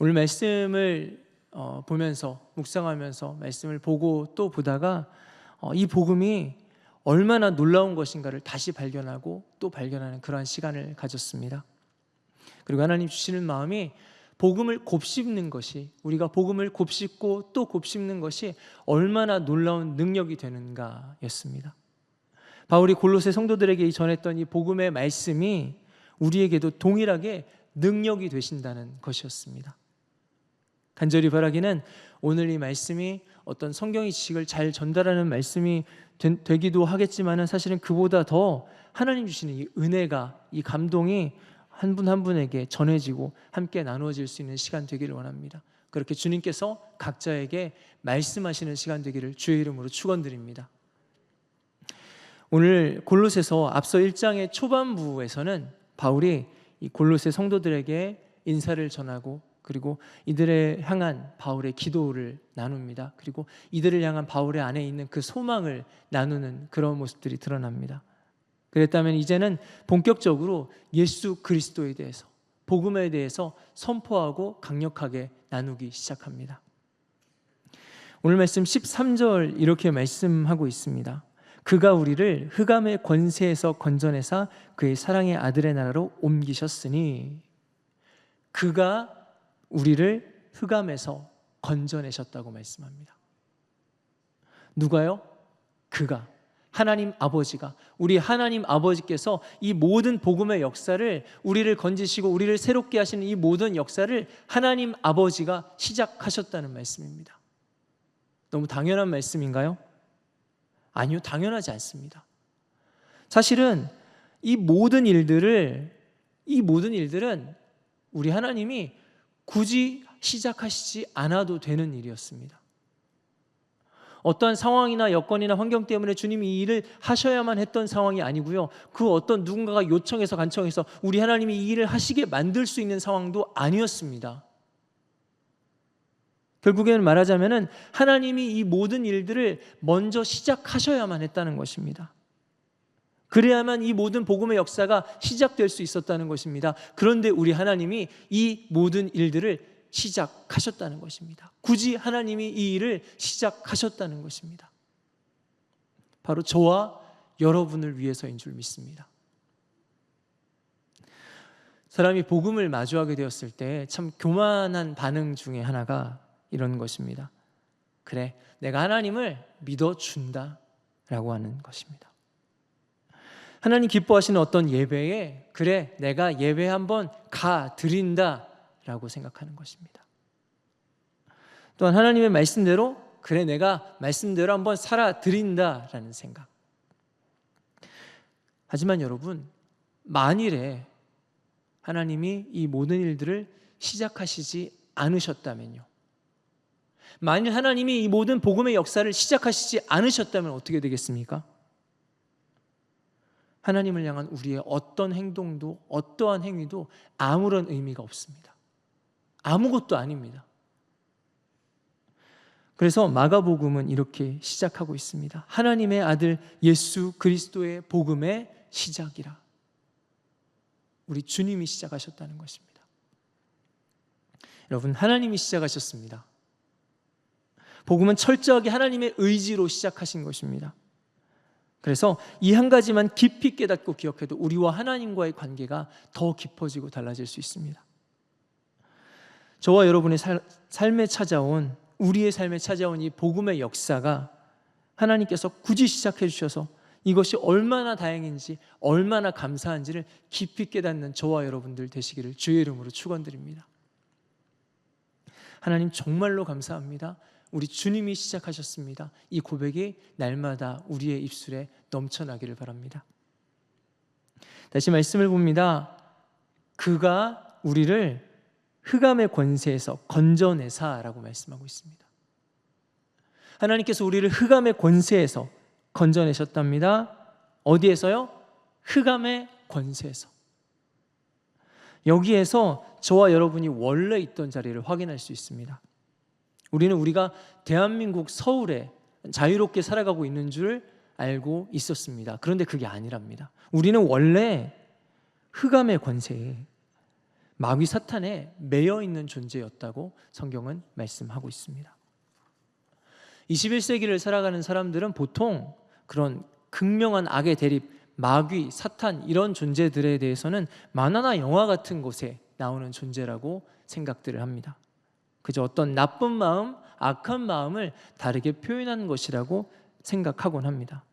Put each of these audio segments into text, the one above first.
오늘 말씀을 보면서 묵상하면서 말씀을 보고 또 보다가 이 복음이 얼마나 놀라운 것인가를 다시 발견하고 또 발견하는 그러한 시간을 가졌습니다. 그리고 하나님 주시는 마음이 복음을 곱씹는 것이, 우리가 복음을 곱씹고 또 곱씹는 것이 얼마나 놀라운 능력이 되는가였습니다. 바울이 골로새 성도들에게 전했던 이 복음의 말씀이 우리에게도 동일하게 능력이 되신다는 것이었습니다. 간절히 바라기는 오늘 이 말씀이 어떤 성경의 지식을 잘 전달하는 말씀이 되기도 하겠지만 사실은 그보다 더 하나님 주시는 이 은혜가, 이 감동이 한 분 한 분에게 전해지고 함께 나누어질 수 있는 시간 되기를 원합니다. 그렇게 주님께서 각자에게 말씀하시는 시간 되기를 주의 이름으로 축원드립니다. 오늘 골로새서 앞서 1장의 초반부에서는 바울이 이 골로새 성도들에게 인사를 전하고 그리고 이들을 향한 바울의 기도를 나눕니다. 그리고 이들을 향한 바울의 안에 있는 그 소망을 나누는 그런 모습들이 드러납니다. 그랬다면 이제는 본격적으로 예수 그리스도에 대해서, 복음에 대해서 선포하고 강력하게 나누기 시작합니다. 오늘 말씀 13절 이렇게 말씀하고 있습니다. 그가 우리를 흑암의 권세에서 건져내사 그의 사랑의 아들의 나라로 옮기셨으니, 그가 우리를 흑암에서 건져내셨다고 말씀합니다. 누가요? 그가, 하나님 아버지가, 우리 하나님 아버지께서 이 모든 복음의 역사를, 우리를 건지시고 우리를 새롭게 하시는 이 모든 역사를 하나님 아버지가 시작하셨다는 말씀입니다. 너무 당연한 말씀인가요? 아니요, 당연하지 않습니다. 사실은 이 모든 일들은 우리 하나님이 굳이 시작하시지 않아도 되는 일이었습니다. 어떠한 상황이나 여건이나 환경 때문에 주님이 이 일을 하셔야만 했던 상황이 아니고요, 그 어떤 누군가가 요청해서 간청해서 우리 하나님이 이 일을 하시게 만들 수 있는 상황도 아니었습니다. 결국에는 말하자면 하나님이 이 모든 일들을 먼저 시작하셔야만 했다는 것입니다. 그래야만 이 모든 복음의 역사가 시작될 수 있었다는 것입니다. 그런데 우리 하나님이 이 모든 일들을 시작하셨다는 것입니다. 굳이 하나님이 이 일을 시작하셨다는 것입니다. 바로 저와 여러분을 위해서인 줄 믿습니다. 사람이 복음을 마주하게 되었을 때 참 교만한 반응 중에 하나가 이런 것입니다. 그래, 내가 하나님을 믿어준다 라고 하는 것입니다. 하나님 기뻐하시는 어떤 예배에 그래, 내가 예배 한번 가 드린다 라고 생각하는 것입니다. 또한 하나님의 말씀대로 그래, 내가 말씀대로 한번 살아 드린다 라는 생각. 하지만 여러분, 만일에 하나님이 이 모든 일들을 시작하시지 않으셨다면요, 만일 하나님이 이 모든 복음의 역사를 시작하시지 않으셨다면 어떻게 되겠습니까? 하나님을 향한 우리의 어떤 행동도, 어떠한 행위도 아무런 의미가 없습니다. 아무것도 아닙니다. 그래서 마가복음은 이렇게 시작하고 있습니다. 하나님의 아들 예수 그리스도의 복음의 시작이라. 우리 주님이 시작하셨다는 것입니다. 여러분, 하나님이 시작하셨습니다. 복음은 철저하게 하나님의 의지로 시작하신 것입니다. 그래서 이 한 가지만 깊이 깨닫고 기억해도 우리와 하나님과의 관계가 더 깊어지고 달라질 수 있습니다. 저와 여러분의 삶에 찾아온, 우리의 삶에 찾아온 이 복음의 역사가 하나님께서 굳이 시작해 주셔서 이것이 얼마나 다행인지, 얼마나 감사한지를 깊이 깨닫는 저와 여러분들 되시기를 주의 이름으로 축원드립니다. 하나님 정말로 감사합니다. 우리 주님이 시작하셨습니다. 이 고백이 날마다 우리의 입술에 넘쳐나기를 바랍니다. 다시 말씀을 봅니다. 그가 우리를 흑암의 권세에서 건져내사라고 말씀하고 있습니다. 하나님께서 우리를 흑암의 권세에서 건져내셨답니다. 어디에서요? 흑암의 권세에서. 여기에서 저와 여러분이 원래 있던 자리를 확인할 수 있습니다. 우리는 우리가 대한민국 서울에 자유롭게 살아가고 있는 줄 알고 있었습니다. 그런데 그게 아니랍니다. 우리는 원래 흑암의 권세에, 마귀 사탄에 매여 있는 존재였다고 성경은 말씀하고 있습니다. 21세기를 살아가는 사람들은 보통 그런 극명한 악의 대립, 마귀, 사탄 이런 존재들에 대해서는 만화나 영화 같은 곳에 나오는 존재라고 생각들을 합니다. 그저 어떤 나쁜 마음, 악한 마음을 다르게 표현하는 것이라고 생각하곤 합니다.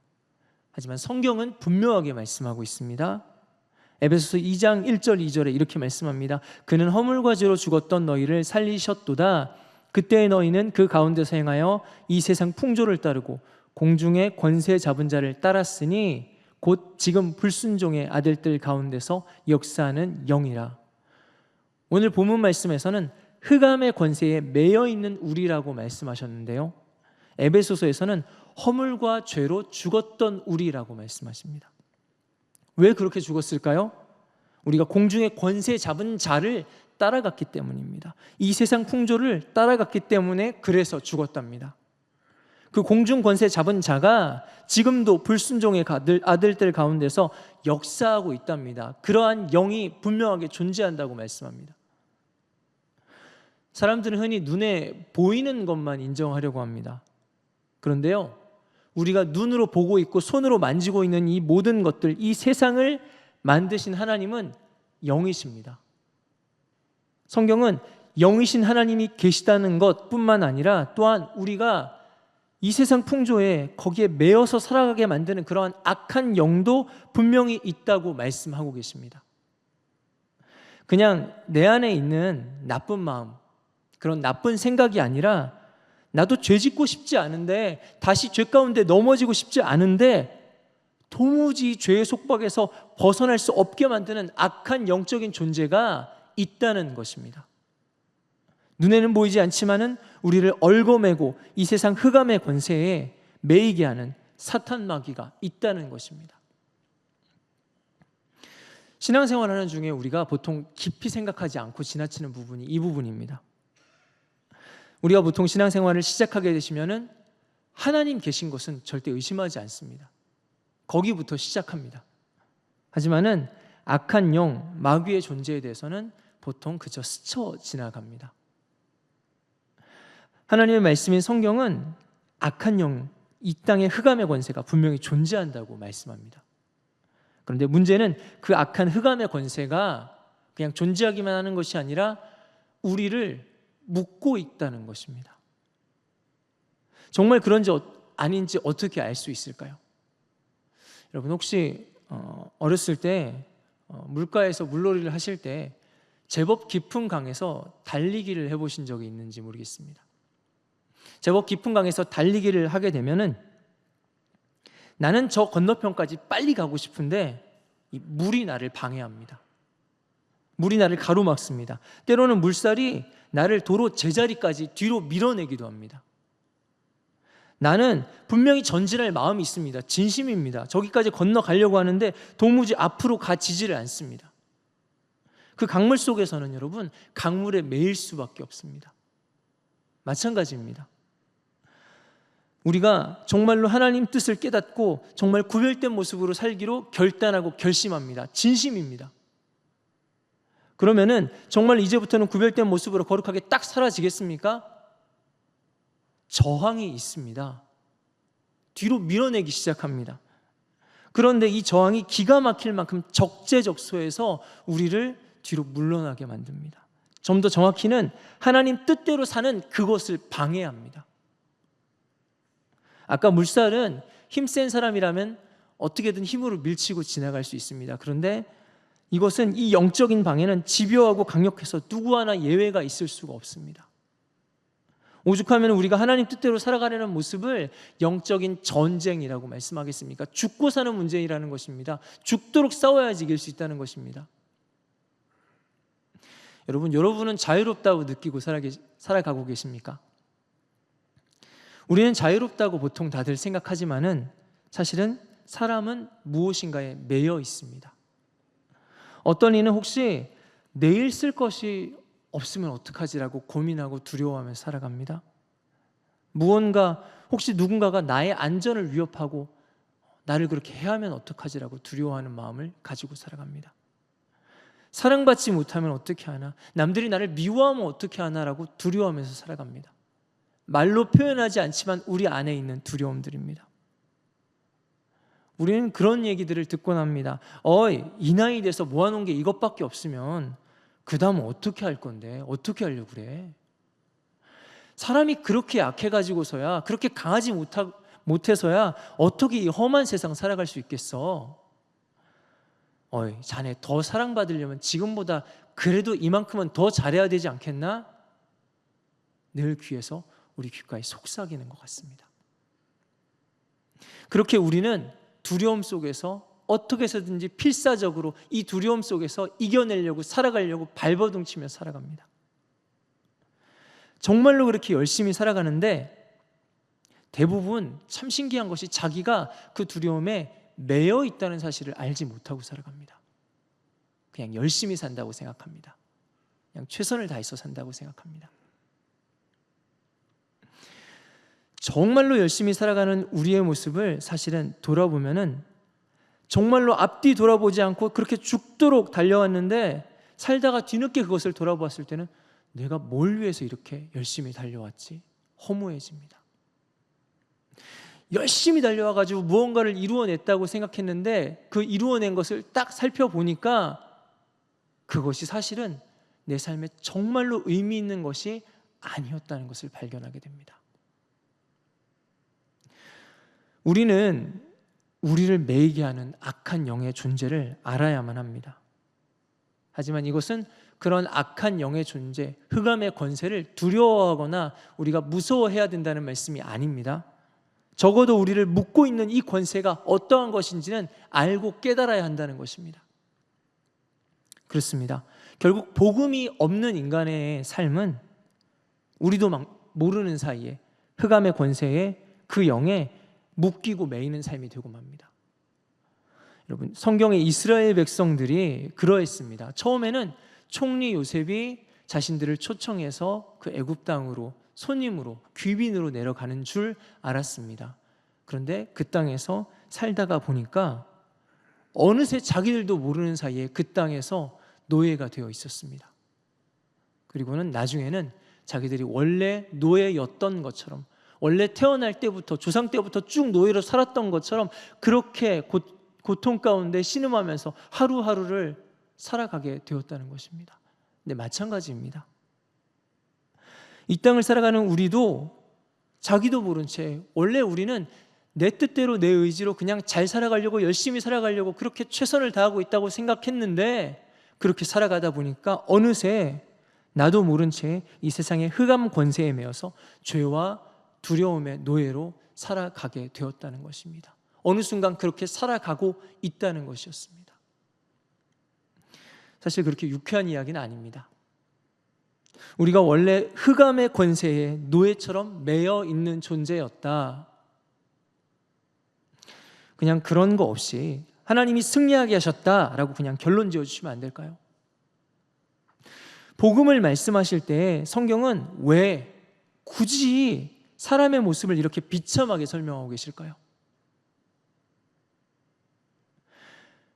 하지만 성경은 분명하게 말씀하고 있습니다. 에베소서 2장 1절 2절에 이렇게 말씀합니다. 그는 허물과 죄로 죽었던 너희를 살리셨도다. 그때 너희는 그 가운데서 행하여 이 세상 풍조를 따르고 공중의 권세 잡은 자를 따랐으니 곧 지금 불순종의 아들들 가운데서 역사하는 영이라. 오늘 본문 말씀에서는 흑암의 권세에 매여 있는 우리라고 말씀하셨는데요, 에베소서에서는 허물과 죄로 죽었던 우리라고 말씀하십니다. 왜 그렇게 죽었을까요? 우리가 공중의 권세 잡은 자를 따라갔기 때문입니다. 이 세상 풍조를 따라갔기 때문에 그래서 죽었답니다. 그 공중 권세 잡은 자가 지금도 불순종의 아들들 가운데서 역사하고 있답니다. 그러한 영이 분명하게 존재한다고 말씀합니다. 사람들은 흔히 눈에 보이는 것만 인정하려고 합니다. 그런데요, 우리가 눈으로 보고 있고 손으로 만지고 있는 이 모든 것들, 이 세상을 만드신 하나님은 영이십니다. 성경은 영이신 하나님이 계시다는 것뿐만 아니라 또한 우리가 이 세상 풍조에 거기에 매여서 살아가게 만드는 그러한 악한 영도 분명히 있다고 말씀하고 계십니다. 그냥 내 안에 있는 나쁜 마음, 그런 나쁜 생각이 아니라 나도 죄 짓고 싶지 않은데, 다시 죄 가운데 넘어지고 싶지 않은데 도무지 죄의 속박에서 벗어날 수 없게 만드는 악한 영적인 존재가 있다는 것입니다. 눈에는 보이지 않지만은 우리를 얽어매고 이 세상 흑암의 권세에 매이게 하는 사탄 마귀가 있다는 것입니다. 신앙생활하는 중에 우리가 보통 깊이 생각하지 않고 지나치는 부분이 이 부분입니다. 우리가 보통 신앙생활을 시작하게 되시면은 하나님 계신 것은 절대 의심하지 않습니다. 거기부터 시작합니다. 하지만은 악한 영, 마귀의 존재에 대해서는 보통 그저 스쳐 지나갑니다. 하나님의 말씀인 성경은 악한 영, 이 땅의 흑암의 권세가 분명히 존재한다고 말씀합니다. 그런데 문제는 그 악한 흑암의 권세가 그냥 존재하기만 하는 것이 아니라 우리를 묶고 있다는 것입니다. 정말 그런지 아닌지 어떻게 알 수 있을까요? 여러분 혹시 어렸을 때 물가에서 물놀이를 하실 때 제법 깊은 강에서 달리기를 해보신 적이 있는지 모르겠습니다. 제법 깊은 강에서 달리기를 하게 되면은 나는 저 건너편까지 빨리 가고 싶은데 이 물이 나를 방해합니다. 물이 나를 가로막습니다. 때로는 물살이 나를 도로 제자리까지 뒤로 밀어내기도 합니다. 나는 분명히 전진할 마음이 있습니다. 진심입니다. 저기까지 건너가려고 하는데 도무지 앞으로 가지지를 않습니다. 그 강물 속에서는 여러분 강물에 매일 수밖에 없습니다. 마찬가지입니다. 우리가 정말로 하나님 뜻을 깨닫고 정말 구별된 모습으로 살기로 결단하고 결심합니다. 진심입니다. 그러면은 정말 이제부터는 구별된 모습으로 거룩하게 딱 사라지겠습니까? 저항이 있습니다. 뒤로 밀어내기 시작합니다. 그런데 이 저항이 기가 막힐 만큼 적재적소에서 우리를 뒤로 물러나게 만듭니다. 좀 더 정확히는 하나님 뜻대로 사는 그것을 방해합니다. 아까 물살은 힘센 사람이라면 어떻게든 힘으로 밀치고 지나갈 수 있습니다. 그런데 이것은 이 영적인 방해는 집요하고 강력해서 누구 하나 예외가 있을 수가 없습니다. 오죽하면 우리가 하나님 뜻대로 살아가려는 모습을 영적인 전쟁이라고 말씀하겠습니까? 죽고 사는 문제라는 것입니다. 죽도록 싸워야지 이길 수 있다는 것입니다. 여러분은 자유롭다고 느끼고 살아가고 계십니까? 우리는 자유롭다고 보통 다들 생각하지만은 사실은 사람은 무엇인가에 매여 있습니다. 어떤 이는 혹시 내일 쓸 것이 없으면 어떡하지라고 고민하고 두려워하면서 살아갑니다. 무언가 혹시 누군가가 나의 안전을 위협하고 나를 그렇게 해하면 어떡하지라고 두려워하는 마음을 가지고 살아갑니다. 사랑받지 못하면 어떻게 하나? 남들이 나를 미워하면 어떻게 하나라고 두려워하면서 살아갑니다. 말로 표현하지 않지만 우리 안에 있는 두려움들입니다. 우리는 그런 얘기들을 듣곤 합니다. 이 나이 돼서 모아놓은 게 이것밖에 없으면 그 다음 어떻게 할 건데? 어떻게 하려고 그래? 사람이 그렇게 약해가지고서야, 그렇게 강하지 못해서야 어떻게 이 험한 세상 살아갈 수 있겠어? 자네 더 사랑받으려면 지금보다 그래도 이만큼은 더 잘해야 되지 않겠나? 늘 귀에서 우리 귓가에 속삭이는 것 같습니다. 그렇게 우리는 두려움 속에서 어떻게 해서든지 필사적으로 이 두려움 속에서 이겨내려고 살아가려고 발버둥치며 살아갑니다. 정말로 그렇게 열심히 살아가는데 대부분 참 신기한 것이 자기가 그 두려움에 매여 있다는 사실을 알지 못하고 살아갑니다. 그냥 열심히 산다고 생각합니다. 그냥 최선을 다해서 산다고 생각합니다. 정말로 열심히 살아가는 우리의 모습을 사실은 돌아보면은 정말로 앞뒤 돌아보지 않고 그렇게 죽도록 달려왔는데 살다가 뒤늦게 그것을 돌아보았을 때는 내가 뭘 위해서 이렇게 열심히 달려왔지? 허무해집니다. 열심히 달려와가지고 무언가를 이루어냈다고 생각했는데 그 이루어낸 것을 딱 살펴보니까 그것이 사실은 내 삶에 정말로 의미 있는 것이 아니었다는 것을 발견하게 됩니다. 우리는 우리를 매이게 하는 악한 영의 존재를 알아야만 합니다. 하지만 이것은 그런 악한 영의 존재, 흑암의 권세를 두려워하거나 우리가 무서워해야 된다는 말씀이 아닙니다. 적어도 우리를 묶고 있는 이 권세가 어떠한 것인지는 알고 깨달아야 한다는 것입니다. 그렇습니다. 결국 복음이 없는 인간의 삶은 우리도 막 모르는 사이에 흑암의 권세에 그 영에 묶이고 매이는 삶이 되고 맙니다. 여러분, 성경의 이스라엘 백성들이 그러했습니다. 처음에는 총리 요셉이 자신들을 초청해서 그 애굽 땅으로 손님으로 귀빈으로 내려가는 줄 알았습니다. 그런데 그 땅에서 살다가 보니까 어느새 자기들도 모르는 사이에 그 땅에서 노예가 되어 있었습니다. 그리고는 나중에는 자기들이 원래 노예였던 것처럼, 원래 태어날 때부터 조상 때부터 쭉 노예로 살았던 것처럼 그렇게 고통 가운데 신음하면서 하루하루를 살아가게 되었다는 것입니다. 근데 마찬가지입니다. 이 땅을 살아가는 우리도 자기도 모른 채 원래 우리는 내 뜻대로 내 의지로 그냥 잘 살아가려고 열심히 살아가려고 그렇게 최선을 다하고 있다고 생각했는데 그렇게 살아가다 보니까 어느새 나도 모른 채 이 세상의 흑암 권세에 매여서 죄와 두려움의 노예로 살아가게 되었다는 것입니다. 어느 순간 그렇게 살아가고 있다는 것이었습니다. 사실 그렇게 유쾌한 이야기는 아닙니다. 우리가 원래 흑암의 권세에 노예처럼 매여 있는 존재였다. 그냥 그런 거 없이 하나님이 승리하게 하셨다라고 그냥 결론 지어주시면 안 될까요? 복음을 말씀하실 때 성경은 왜 굳이 사람의 모습을 이렇게 비참하게 설명하고 계실까요?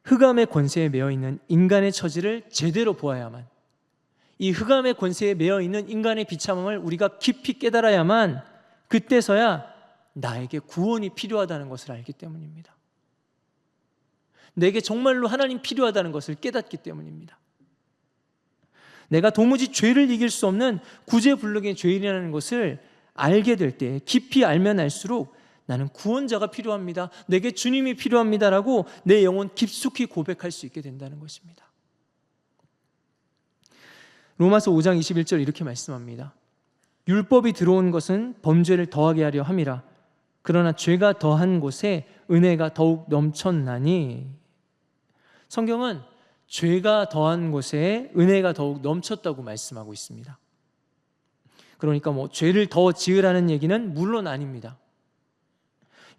흑암의 권세에 매여 있는 인간의 처지를 제대로 보아야만, 이 흑암의 권세에 매여 있는 인간의 비참함을 우리가 깊이 깨달아야만 그때서야 나에게 구원이 필요하다는 것을 알기 때문입니다. 내게 정말로 하나님 필요하다는 것을 깨닫기 때문입니다. 내가 도무지 죄를 이길 수 없는 구제불능의 죄인이라는 것을 알게 될 때, 깊이 알면 알수록 나는 구원자가 필요합니다, 내게 주님이 필요합니다라고 내 영혼 깊숙이 고백할 수 있게 된다는 것입니다. 로마서 5장 21절 이렇게 말씀합니다. 율법이 들어온 것은 범죄를 더하게 하려 함이라. 그러나 죄가 더한 곳에 은혜가 더욱 넘쳤나니. 성경은 죄가 더한 곳에 은혜가 더욱 넘쳤다고 말씀하고 있습니다. 그러니까 죄를 더 지으라는 얘기는 물론 아닙니다.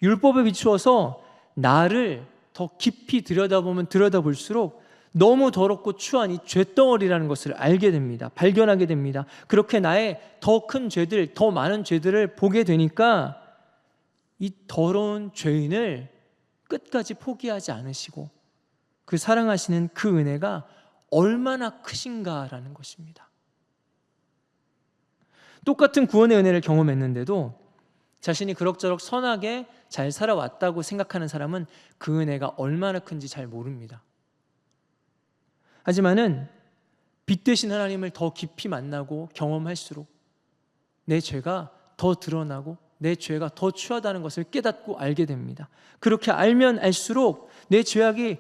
율법에 비추어서 나를 더 깊이 들여다보면 들여다볼수록 너무 더럽고 추한 이 죄덩어리라는 것을 알게 됩니다. 발견하게 됩니다. 그렇게 나의 더 큰 죄들, 더 많은 죄들을 보게 되니까 이 더러운 죄인을 끝까지 포기하지 않으시고 그 사랑하시는 그 은혜가 얼마나 크신가라는 것입니다. 똑같은 구원의 은혜를 경험했는데도 자신이 그럭저럭 선하게 잘 살아왔다고 생각하는 사람은 그 은혜가 얼마나 큰지 잘 모릅니다. 하지만은 빛 되신 하나님을 더 깊이 만나고 경험할수록 내 죄가 더 드러나고 내 죄가 더 추하다는 것을 깨닫고 알게 됩니다. 그렇게 알면 알수록 내 죄악이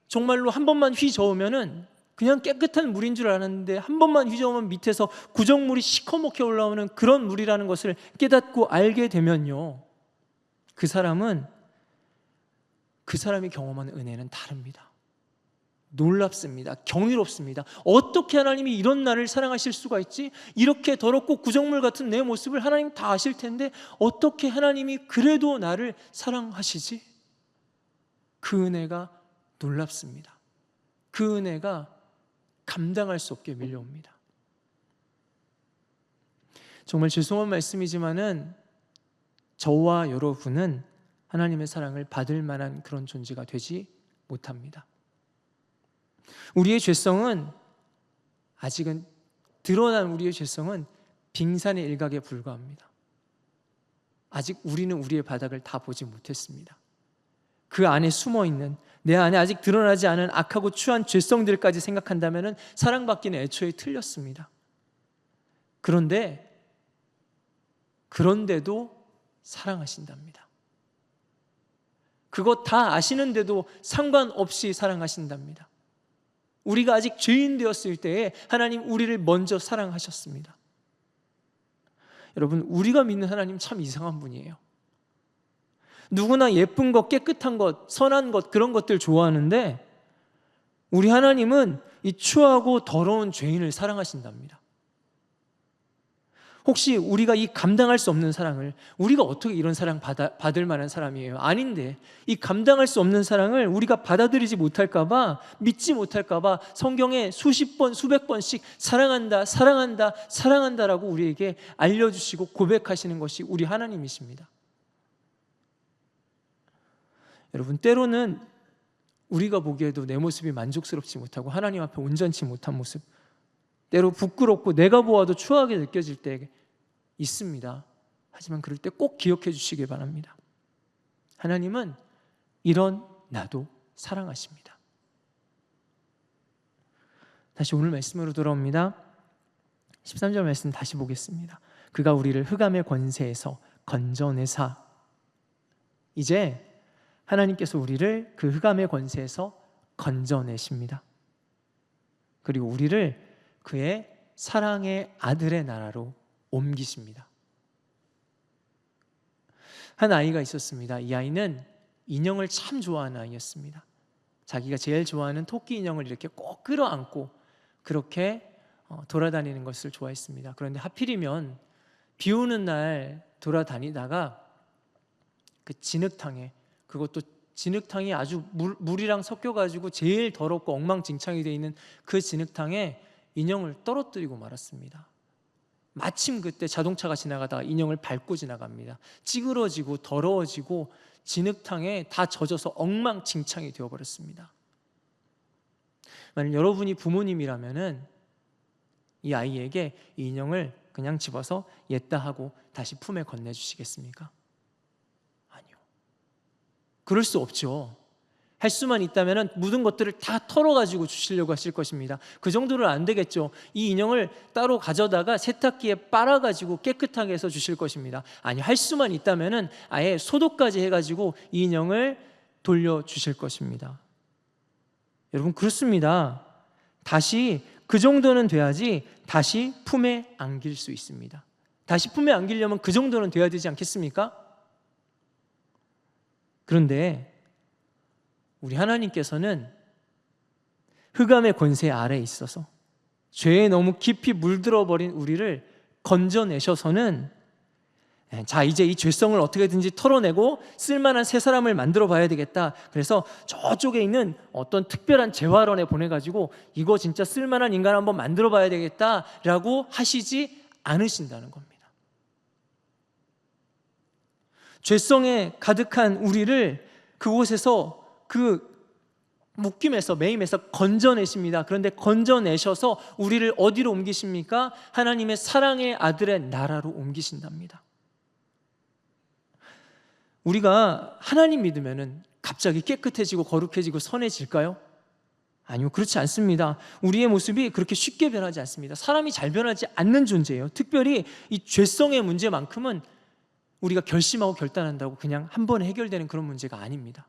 정말로 한 번만 휘저으면은 그냥 깨끗한 물인 줄 알았는데 한 번만 휘저으면 밑에서 구정물이 시커멓게 올라오는 그런 물이라는 것을 깨닫고 알게 되면요, 그 사람이 경험하는 은혜는 다릅니다. 놀랍습니다. 경이롭습니다. 어떻게 하나님이 이런 나를 사랑하실 수가 있지? 이렇게 더럽고 구정물 같은 내 모습을 하나님 다 아실 텐데 어떻게 하나님이 그래도 나를 사랑하시지? 그 은혜가 놀랍습니다. 그 은혜가 감당할 수 없게 밀려옵니다. 정말 죄송한 말씀이지만은 저와 여러분은 하나님의 사랑을 받을 만한 그런 존재가 되지 못합니다. 우리의 죄성은 아직은 드러난 우리의 죄성은 빙산의 일각에 불과합니다. 아직 우리는 우리의 바닥을 다 보지 못했습니다. 그 안에 숨어있는 내 안에 아직 드러나지 않은 악하고 추한 죄성들까지 생각한다면 사랑받기는 애초에 틀렸습니다. 그런데도 사랑하신답니다. 그것 다 아시는데도 상관없이 사랑하신답니다. 우리가 아직 죄인 되었을 때에 하나님 우리를 먼저 사랑하셨습니다. 여러분, 우리가 믿는 하나님 참 이상한 분이에요. 누구나 예쁜 것, 깨끗한 것, 선한 것, 그런 것들 좋아하는데 우리 하나님은 이 추하고 더러운 죄인을 사랑하신답니다. 혹시 우리가 이 감당할 수 없는 사랑을, 우리가 어떻게 이런 사랑 받을 만한 사람이에요? 아닌데 이 감당할 수 없는 사랑을 우리가 받아들이지 못할까 봐, 믿지 못할까 봐 성경에 수십 번, 수백 번씩 사랑한다, 사랑한다, 사랑한다라고 우리에게 알려주시고 고백하시는 것이 우리 하나님이십니다. 여러분, 때로는 우리가 보기에도 내 모습이 만족스럽지 못하고 하나님 앞에 온전치 못한 모습, 때로 부끄럽고 내가 보아도 추하게 느껴질 때 있습니다. 하지만 그럴 때 꼭 기억해 주시길 바랍니다. 하나님은 이런 나도 사랑하십니다. 다시 오늘 말씀으로 돌아옵니다. 13절 말씀 다시 보겠습니다. 그가 우리를 흑암의 권세에서 건져내사. 이제 하나님께서 우리를 그 흑암의 권세에서 건져내십니다. 그리고 우리를 그의 사랑의 아들의 나라로 옮기십니다. 한 아이가 있었습니다. 이 아이는 인형을 참 좋아하는 아이였습니다. 자기가 제일 좋아하는 토끼 인형을 이렇게 꼭 끌어안고 그렇게 돌아다니는 것을 좋아했습니다. 그런데 하필이면 비 오는 날 돌아다니다가 그 진흙탕에, 그것도 진흙탕이 아주 물이랑 섞여가지고 제일 더럽고 엉망진창이 되어 있는 그 진흙탕에 인형을 떨어뜨리고 말았습니다. 마침 그때 자동차가 지나가다가 인형을 밟고 지나갑니다. 찌그러지고 더러워지고 진흙탕에 다 젖어서 엉망진창이 되어버렸습니다. 만약 여러분이 부모님이라면은 이 아이에게 이 인형을 그냥 집어서 옜다 하고 다시 품에 건네주시겠습니까? 아니요. 그럴 수 없죠. 할 수만 있다면 묻은 것들을 다 털어가지고 주시려고 하실 것입니다. 그 정도는 안 되겠죠. 이 인형을 따로 가져다가 세탁기에 빨아가지고 깨끗하게 해서 주실 것입니다. 아니, 할 수만 있다면 아예 소독까지 해가지고 이 인형을 돌려주실 것입니다. 여러분, 그렇습니다. 다시 그 정도는 돼야지 다시 품에 안길 수 있습니다. 다시 품에 안기려면 그 정도는 돼야 되지 않겠습니까? 그런데 우리 하나님께서는 흑암의 권세 아래에 있어서 죄에 너무 깊이 물들어버린 우리를 건져내셔서는, 자, 이제 이 죄성을 어떻게든지 털어내고 쓸만한 새 사람을 만들어 봐야 되겠다. 그래서 저쪽에 있는 어떤 특별한 재활원에 보내가지고 이거 진짜 쓸만한 인간 한번 만들어 봐야 되겠다라고 하시지 않으신다는 겁니다. 죄성에 가득한 우리를 그곳에서 그 묶임에서, 매임에서 건져내십니다. 그런데 건져내셔서 우리를 어디로 옮기십니까? 하나님의 사랑의 아들의 나라로 옮기신답니다. 우리가 하나님 믿으면은 갑자기 깨끗해지고 거룩해지고 선해질까요? 아니요, 그렇지 않습니다. 우리의 모습이 그렇게 쉽게 변하지 않습니다. 사람이 잘 변하지 않는 존재예요. 특별히 이 죄성의 문제만큼은 우리가 결심하고 결단한다고 그냥 한 번에 해결되는 그런 문제가 아닙니다.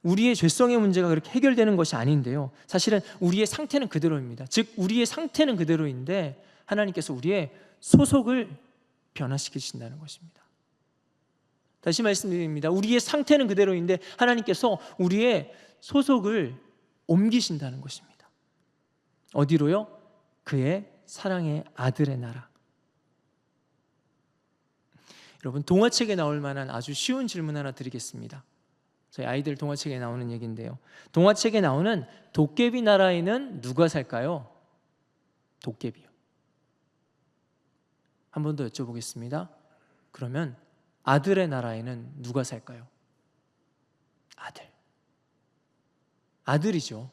우리의 죄성의 문제가 그렇게 해결되는 것이 아닌데요, 사실은 우리의 상태는 그대로입니다. 즉 우리의 상태는 그대로인데 하나님께서 우리의 소속을 변화시키신다는 것입니다. 다시 말씀드립니다. 우리의 상태는 그대로인데 하나님께서 우리의 소속을 옮기신다는 것입니다. 어디로요? 그의 사랑의 아들의 나라. 여러분, 동화책에 나올 만한 아주 쉬운 질문 하나 드리겠습니다. 저희 아이들 동화책에 나오는 얘기인데요, 동화책에 나오는 도깨비 나라에는 누가 살까요? 도깨비요. 한 번 더 여쭤보겠습니다. 그러면 아들의 나라에는 누가 살까요? 아들이죠.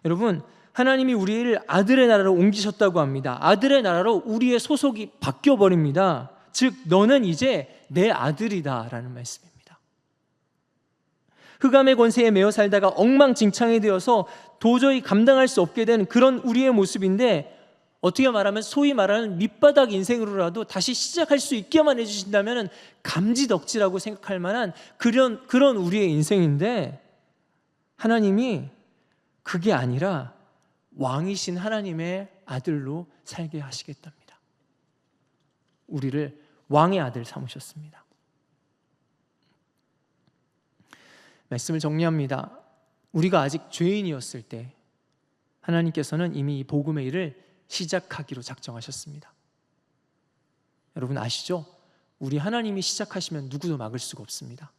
여러분, 하나님이 우리를 아들의 나라로 옮기셨다고 합니다. 아들의 나라로 우리의 소속이 바뀌어버립니다. 즉 너는 이제 내 아들이다 라는 말씀입니다. 흑암의 권세에 매여 살다가 엉망진창이 되어서 도저히 감당할 수 없게 된 그런 우리의 모습인데, 어떻게 말하면 소위 말하는 밑바닥 인생으로라도 다시 시작할 수 있게만 해주신다면 감지덕지라고 생각할 만한 그런 우리의 인생인데, 하나님이 그게 아니라 왕이신 하나님의 아들로 살게 하시겠답니다. 우리를 왕의 아들 삼으셨습니다. 말씀을 정리합니다. 우리가 아직 죄인이었을 때 하나님께서는 이미 이 복음의 일을 시작하기로 작정하셨습니다. 여러분 아시죠? 우리 하나님이 시작하시면 누구도 막을 수가 없습니다.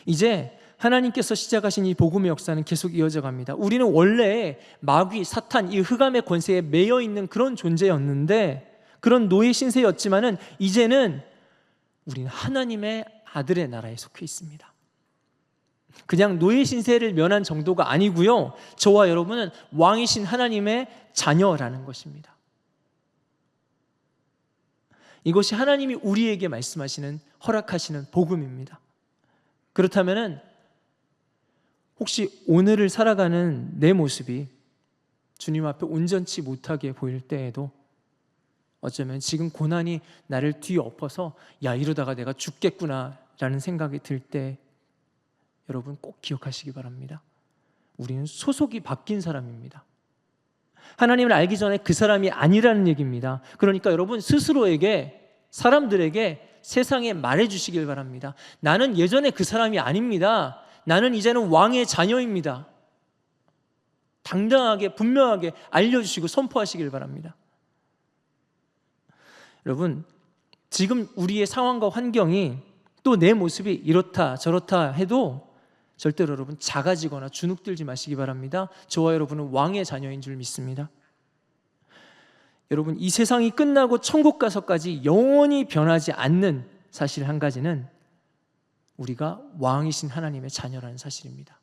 이제 하나님께서 시작하신 이 복음의 역사는 계속 이어져 갑니다. 우리는 원래 마귀, 사탄, 이 흑암의 권세에 매여 있는 그런 존재였는데, 그런 노예 신세였지만은 이제는 우리는 하나님의 아들의 나라에 속해 있습니다. 그냥 노예 신세를 면한 정도가 아니고요, 저와 여러분은 왕이신 하나님의 자녀라는 것입니다. 이것이 하나님이 우리에게 말씀하시는, 허락하시는 복음입니다. 그렇다면 혹시 오늘을 살아가는 내 모습이 주님 앞에 온전치 못하게 보일 때에도, 어쩌면 지금 고난이 나를 뒤엎어서 야 이러다가 내가 죽겠구나 라는 생각이 들 때, 여러분 꼭 기억하시기 바랍니다. 우리는 소속이 바뀐 사람입니다. 하나님을 알기 전에 그 사람이 아니라는 얘기입니다. 그러니까 여러분 스스로에게, 사람들에게, 세상에 말해주시길 바랍니다. 나는 예전에 그 사람이 아닙니다. 나는 이제는 왕의 자녀입니다. 당당하게 분명하게 알려주시고 선포하시길 바랍니다. 여러분, 지금 우리의 상황과 환경이 또 내 모습이 이렇다 저렇다 해도 절대로 여러분 작아지거나 주눅들지 마시기 바랍니다. 저와 여러분은 왕의 자녀인 줄 믿습니다. 여러분, 이 세상이 끝나고 천국 가서까지 영원히 변하지 않는 사실 한 가지는 우리가 왕이신 하나님의 자녀라는 사실입니다.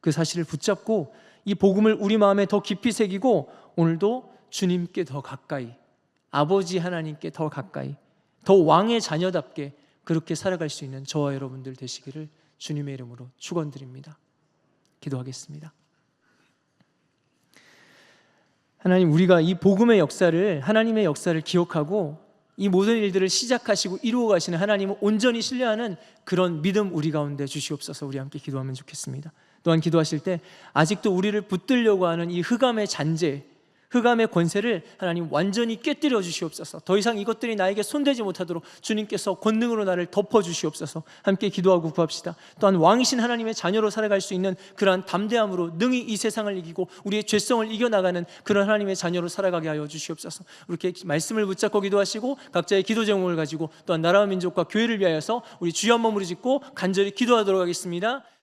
그 사실을 붙잡고 이 복음을 우리 마음에 더 깊이 새기고 오늘도 주님께 더 가까이, 아버지 하나님께 더 가까이, 더 왕의 자녀답게 그렇게 살아갈 수 있는 저와 여러분들 되시기를 주님의 이름으로 축원드립니다. 기도하겠습니다. 하나님, 우리가 이 복음의 역사를, 하나님의 역사를 기억하고 이 모든 일들을 시작하시고 이루어 가시는 하나님을 온전히 신뢰하는 그런 믿음 우리 가운데 주시옵소서. 우리 함께 기도하면 좋겠습니다. 또한 기도하실 때 아직도 우리를 붙들려고 하는 이 흑암의 잔재, 흑암의 권세를 하나님 완전히 깨뜨려 주시옵소서. 더 이상 이것들이 나에게 손대지 못하도록 주님께서 권능으로 나를 덮어 주시옵소서. 함께 기도하고 구합시다. 또한 왕이신 하나님의 자녀로 살아갈 수 있는 그러한 담대함으로 능히 이 세상을 이기고 우리의 죄성을 이겨나가는 그런 하나님의 자녀로 살아가게 하여 주시옵소서. 이렇게 말씀을 붙잡고 기도하시고 각자의 기도 제목을 가지고 또한 나라와 민족과 교회를 위하여서 우리 주여 한번 무리 짓고 간절히 기도하도록 하겠습니다.